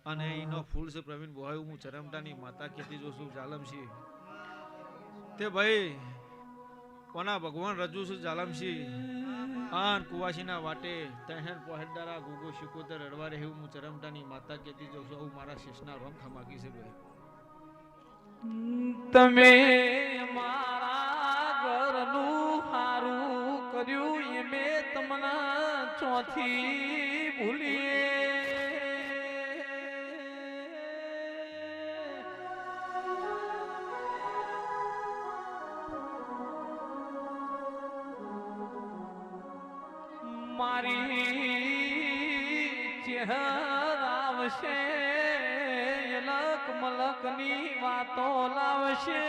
અને એનો ફૂલ છે પ્રવીણ બોહાય હું ચરમટાની માતા કહેતી જોઉં છું જાલમસિંહ તે ભાઈ કોના ભગવાન રજુ છું જાલમસિંહ આન કુવાસીના વાટે તહેન પહોંચદારા ગોગો શિકોતર રડવા રહે હું ચરમટાની માતા કહેતી જોઉં છું મારા શિષ્યના રોમ ખમાકી છે ભાઈ તમે મારા ઘરનું હારું કર્યું એ મેં તમને ચોથી ભૂલીએ મારી ચહેરા આવશે લક મલકની વાતો લાવશે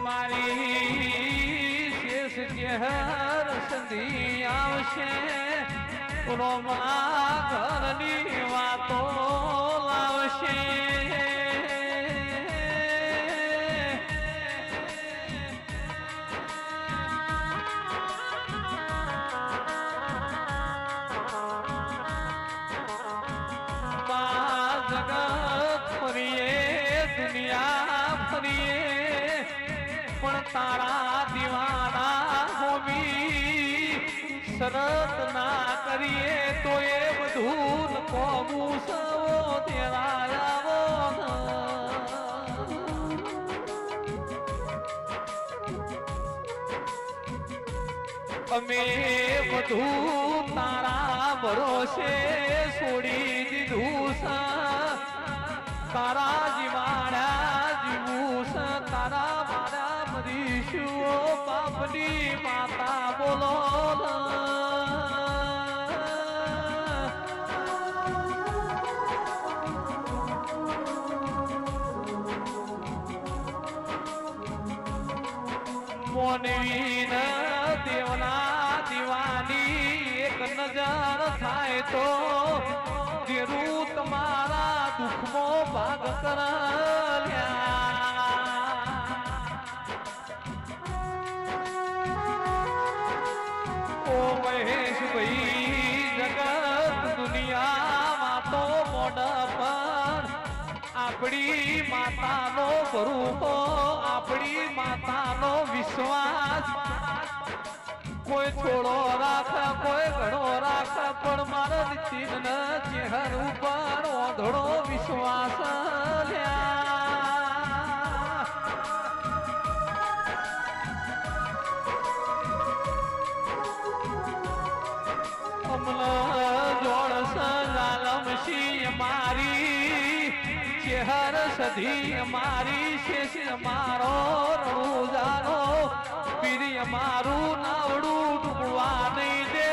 મારી શેષ ચહેર સંધી આવશે રોમા ઘરની વાતો લાવશે તારા દીવાના હોમી શરત ના કરીએ તો એ બધું કોમું સવો તેરા આવો અમે બધું તારા ભરોસે છોડી દીધું તારા જીવાડા જીવું તારા મારા બાપની માતા બોલો મોનવી દેવના દીવાની એક નજર થાય તો તેરું તમારા દુઃખમાં ભાગ કર્યા આપણી માતાનો સ્વરૂપો આપણી માતાનો વિશ્વાસ કોઈ થોડો રાખ કોઈ ઘણો રાખ પણ મારા ચિહ્ન ચહેર ઉપર ઓંધળો વિશ્વાસ હર સધી મારી શેષ મારો રણુજાનો પીર મારું નાવડું ડૂબવા નહીં દે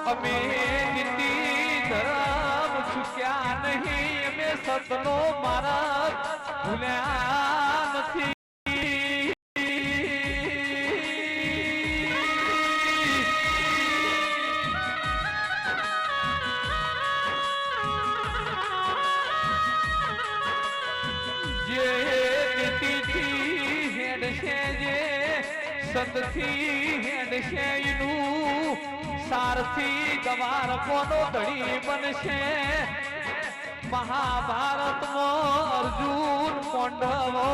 અમે નીતિ ધર્મ ચૂક્યા નહીં અમે સતનો મારા ભૂલ્યા નથી સંતથી હેડશે નું સારથી ગવાર કોનો ધણી બનશે મહાભારતમાં અર્જુન પાંડવો